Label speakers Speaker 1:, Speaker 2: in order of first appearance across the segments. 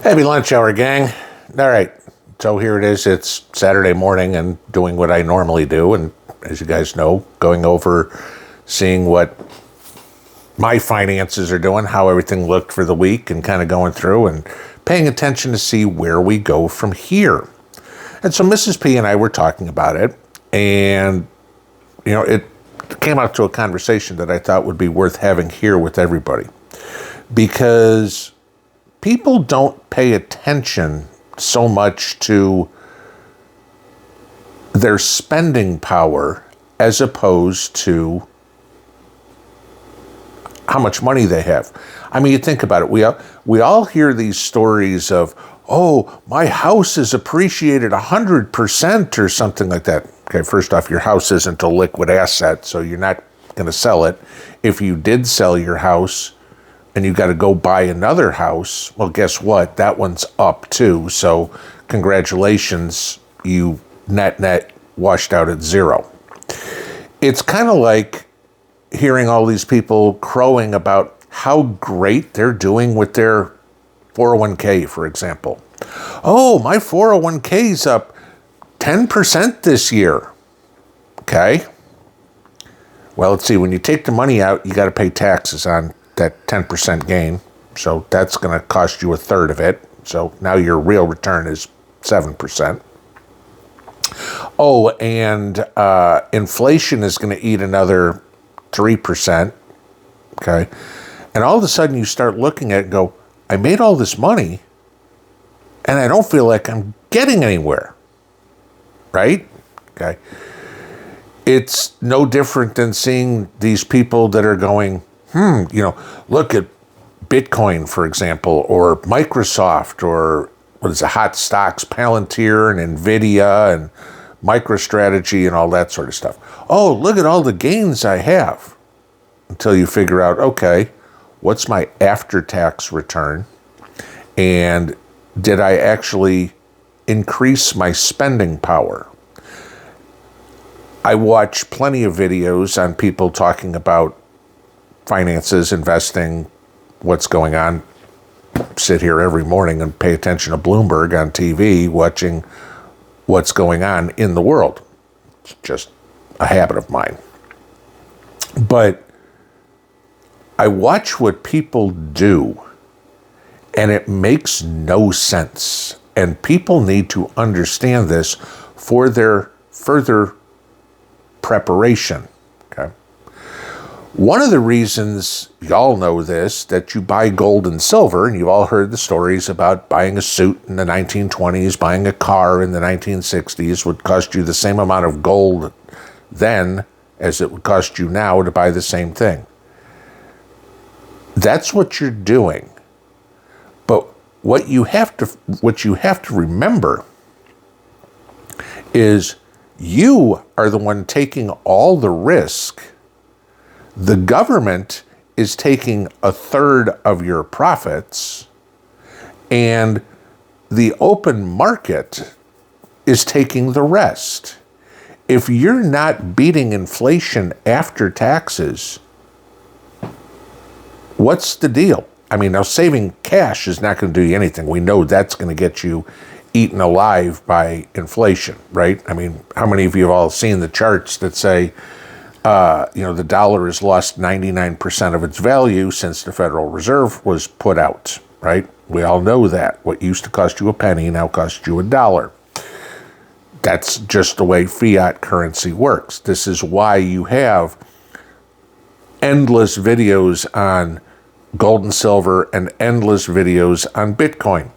Speaker 1: Happy lunch hour, gang. All right, so here it is. It's Saturday morning and doing what I normally do. And as you guys know, going over, seeing what my finances are doing, how everything looked for the week, and kind of going through and paying attention to see where we go from here. And so Mrs. P and I were talking about it, and, you know, it came out to a conversation that I thought would be worth having here with everybody. Because people don't pay attention so much to their spending power as opposed to how much money they have. I mean, you think about it. We all hear these stories of, oh, my house is appreciated 100% or something like that. Okay, first off, your house isn't a liquid asset, so you're not going to sell it. If you did sell your house, and you got to go buy another house, well, guess what? That one's up too. So congratulations, you net washed out at zero. It's kind of like hearing all these people crowing about how great they're doing with their 401k, for example. Oh, my 401k's up 10% this year. Okay. Well, let's see. When you take the money out, you got to pay taxes on that 10% gain. So that's going to cost you a third of it. So now your real return is 7%. Oh, and inflation is going to eat another 3%. Okay. And all of a sudden you start looking at it and go, I made all this money and I don't feel like I'm getting anywhere. Right? Okay. It's no different than seeing these people that are going, look at Bitcoin, for example, or Microsoft, or what is it, hot stocks, Palantir and NVIDIA and MicroStrategy and all that sort of stuff. Oh, look at all the gains I have. Until you figure out, okay, what's my after-tax return? And did I actually increase my spending power? I watch plenty of videos on people talking about finances, investing, what's going on. Sit here every morning and pay attention to Bloomberg on TV, watching what's going on in the world. It's just a habit of mine. But I watch what people do, and it makes no sense. And people need to understand this for their further preparation. Okay. One of the reasons, y'all know this, that you buy gold and silver, and you've all heard the stories about buying a suit in the 1920s, buying a car in the 1960s would cost you the same amount of gold then as it would cost you now to buy the same thing. That's what you're doing. But what you have to remember is you are the one taking all the risk. The government is taking a third of your profits, and the open market is taking the rest. If you're not beating inflation after taxes, what's the deal? I mean, now saving cash is not going to do you anything. We know that's going to get you eaten alive by inflation, right? I mean, how many of you have all seen the charts that say, the dollar has lost 99% of its value since the Federal Reserve was put out, right? We all know that. What used to cost you a penny now costs you $1. That's just the way fiat currency works. This is why you have endless videos on gold and silver and endless videos on Bitcoin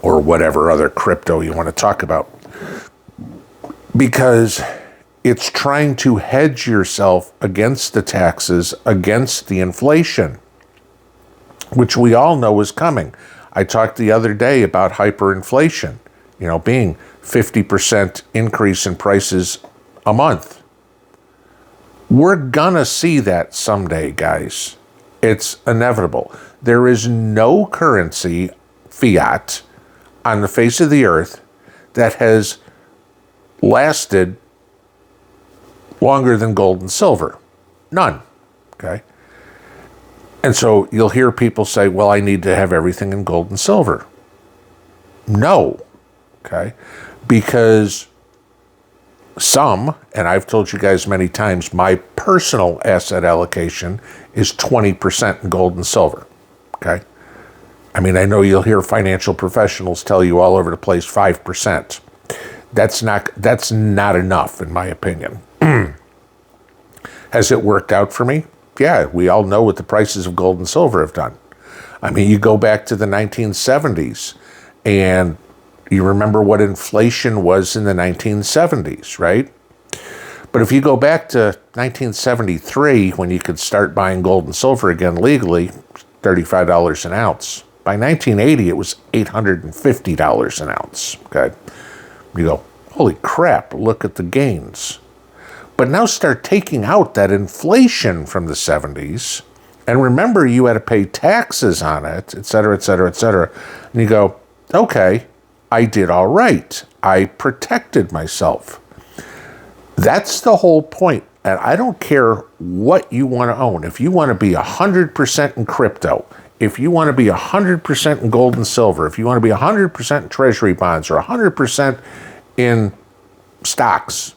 Speaker 1: or whatever other crypto you want to talk about. Because it's trying to hedge yourself against the taxes, against the inflation, which we all know is coming. I talked the other day about hyperinflation, being 50% increase in prices a month. We're gonna see that someday, guys. It's inevitable. There is no currency, fiat, on the face of the earth that has lasted longer than gold and silver. None. Okay? And so you'll hear people say, well, I need to have everything in gold and silver. No, okay? Because some, and I've told you guys many times, my personal asset allocation is 20% in gold and silver, okay? I mean, I know you'll hear financial professionals tell you all over the place 5%. That's not enough, in my opinion. Has it worked out for me? Yeah, we all know what the prices of gold and silver have done. I mean, you go back to the 1970s, and you remember what inflation was in the 1970s, right? But if you go back to 1973, when you could start buying gold and silver again legally, $35 an ounce. By 1980, it was $850 an ounce, okay? You go, holy crap, look at the gains. But now start taking out that inflation from the 70s, and remember you had to pay taxes on it, et cetera, et cetera, et cetera. And you go, okay, I did all right. I protected myself. That's the whole point. And I don't care what you want to own. If you want to be 100% in crypto, if you want to be 100% in gold and silver, if you want to be 100% in treasury bonds or 100% in stocks,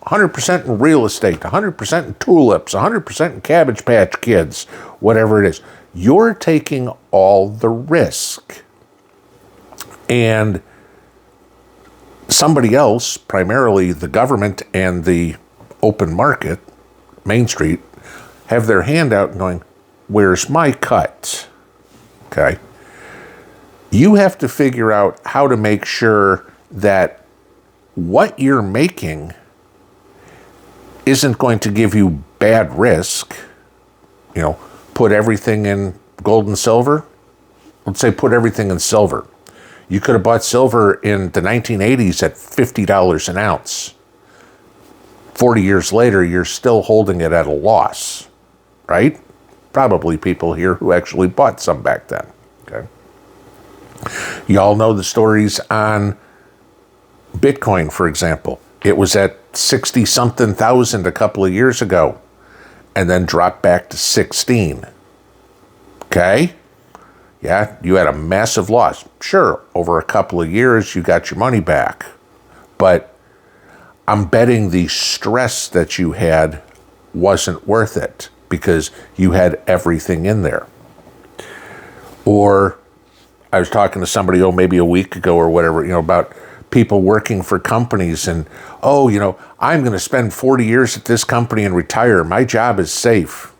Speaker 1: 100% in real estate, 100% in tulips, 100% in Cabbage Patch Kids, whatever it is, you're taking all the risk. And somebody else, primarily the government and the open market, Main Street, have their hand out and going, where's my cut? Okay. You have to figure out how to make sure that what you're making isn't going to give you bad risk. You know, put everything in gold and silver. Let's say put everything in silver. You could have bought silver in the 1980s at $50 an ounce. 40 years later, you're still holding it at a loss, right? Probably people here who actually bought some back then, okay? You all know the stories on Bitcoin, for example. It was at 60-something thousand a couple of years ago and then dropped back to 16. Okay? Yeah, you had a massive loss. Sure, over a couple of years, you got your money back. But I'm betting the stress that you had wasn't worth it because you had everything in there. Or I was talking to somebody, maybe a week ago or whatever, about people working for companies and, I'm going to spend 40 years at this company and retire. My job is safe.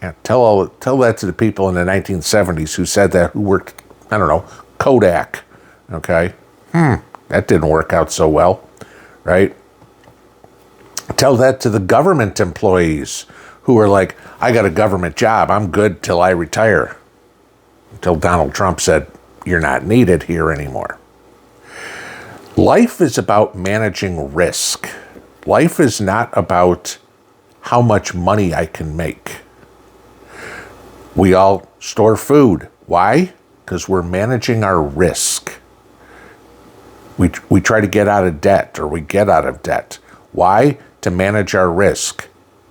Speaker 1: Yeah, tell that to the people in the 1970s who said that, who worked, Kodak. Okay? That didn't work out so well, right? Tell that to the government employees who are like, I got a government job. I'm good till I retire. Until Donald Trump said, you're not needed here anymore. Life is about managing risk. Life is not about how much money I can make. We all store food. Why? Because we're managing our risk. We try to get out of debt, or we get out of debt. Why? To manage our risk.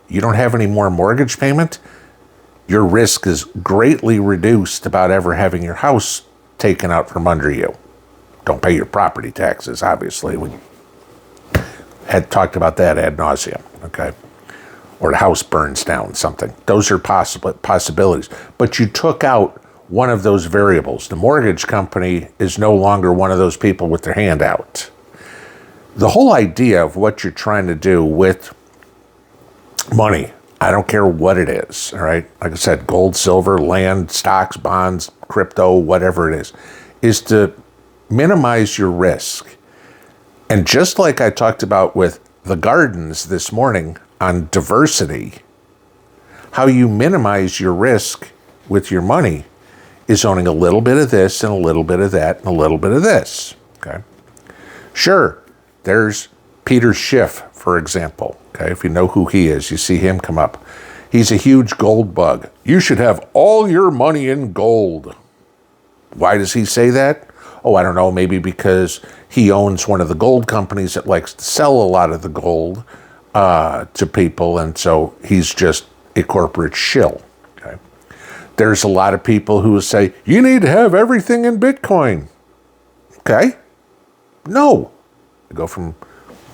Speaker 1: You don't have any more mortgage payment? Your risk is greatly reduced about ever having your house taken out from under you. Don't pay your property taxes, obviously. We had talked about that ad nauseum, okay? Or the house burns down, something. Those are possibilities. But you took out one of those variables. The mortgage company is no longer one of those people with their hand out. The whole idea of what you're trying to do with money, I don't care what it is, all right? Like I said, gold, silver, land, stocks, bonds, crypto, whatever it is to minimize your risk. And just like I talked about with the gardens this morning on diversity, how you minimize your risk with your money is owning a little bit of this and a little bit of that and a little bit of this, okay? Sure, there's Peter Schiff, for example, okay? If you know who he is, you see him come up. He's a huge gold bug. You should have all your money in gold. Why does he say that? I don't know, maybe because he owns one of the gold companies that likes to sell a lot of the gold to people, and so he's just a corporate shill. Okay? There's a lot of people who say, you need to have everything in Bitcoin. Okay. No. We go from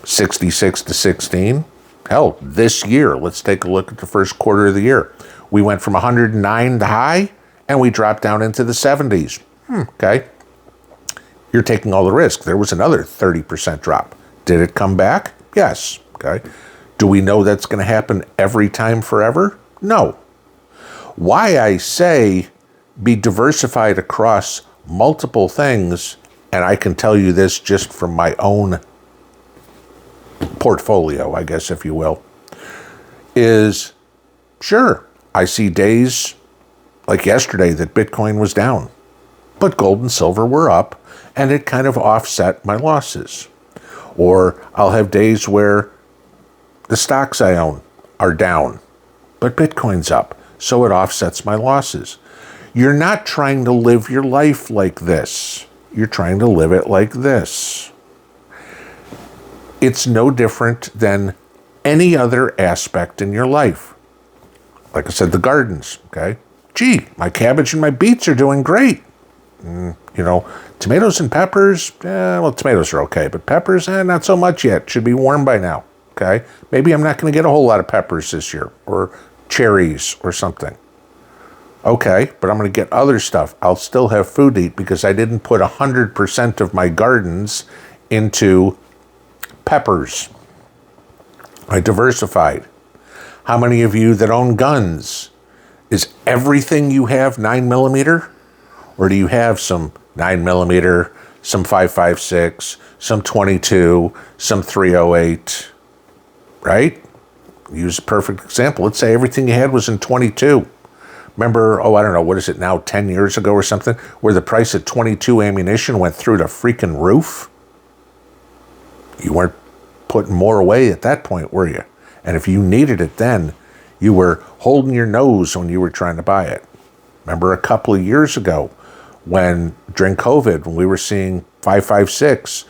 Speaker 1: 66 to 16. Hell, this year, let's take a look at the first quarter of the year. We went from 109 to high, and we dropped down into the 70s. Okay. You're taking all the risk. There was another 30% drop. Did it come back? Yes. Okay. Do we know that's going to happen every time forever? No. Why I say be diversified across multiple things, and I can tell you this just from my own portfolio, I guess, if you will, is sure, I see days like yesterday that Bitcoin was down, but gold and silver were up, and it kind of offset my losses. Or I'll have days where the stocks I own are down, but Bitcoin's up, so it offsets my losses. You're not trying to live your life like this. You're trying to live it like this. It's no different than any other aspect in your life. Like I said, the gardens, okay? Gee, my cabbage and my beets are doing great. Tomatoes and peppers, well, tomatoes are okay, but peppers, not so much yet. Should be warm by now, okay? Maybe I'm not going to get a whole lot of peppers this year, or cherries or something. Okay, but I'm going to get other stuff. I'll still have food to eat because I didn't put 100% of my gardens into peppers. I diversified. How many of you that own guns, is everything you have 9mm? Or do you have some 9mm, some 5.56, some 22, some 308, right? Use a perfect example. Let's say everything you had was in 22. Remember, I don't know, what is it now, 10 years ago or something, where the price of 22 ammunition went through the freaking roof? You weren't putting more away at that point, were you? And if you needed it then, you were holding your nose when you were trying to buy it. Remember a couple of years ago when, during COVID, when we were seeing 5.56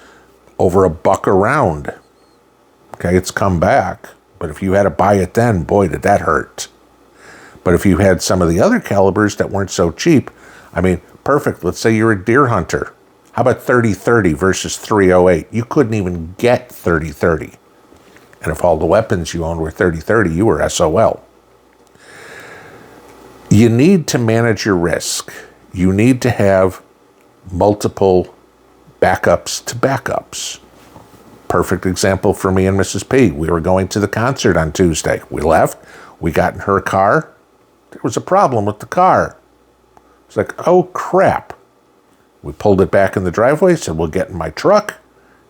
Speaker 1: over $1 a round. Okay, it's come back. But if you had to buy it then, boy, did that hurt. But if you had some of the other calibers that weren't so cheap, I mean, perfect. Let's say you're a deer hunter. How about 30-30 versus 308? You couldn't even get 30-30. And if all the weapons you owned were 30-30, you were SOL. You need to manage your risk. You need to have multiple backups to backups. Perfect example for me and Mrs. P. We were going to the concert on Tuesday. We left. We got in her car. There was a problem with the car. It's like, oh, crap. We pulled it back in the driveway, said, we'll get in my truck,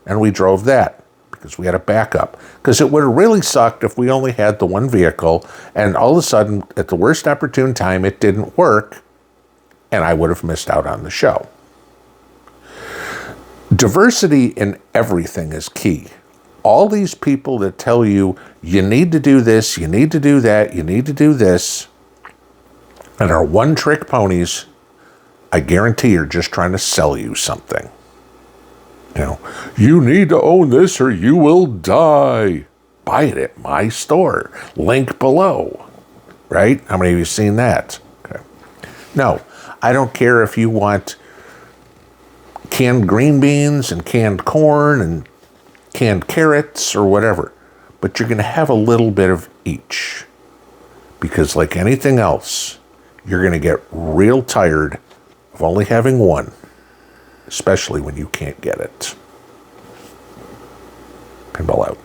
Speaker 1: and we drove that because we had a backup. Because it would have really sucked if we only had the one vehicle, and all of a sudden, at the worst opportune time, it didn't work, and I would have missed out on the show. Diversity in everything is key. All these people that tell you, you need to do this, you need to do that, you need to do this, and are one-trick ponies, I guarantee you're just trying to sell you something. You need to own this or you will die. Buy it at my store. Link below. Right? How many of you have seen that? Okay. No, I don't care if you want canned green beans and canned corn and canned carrots or whatever, but you're going to have a little bit of each. Because like anything else, you're going to get real tired of only having one, especially when you can't get it. Pinball out.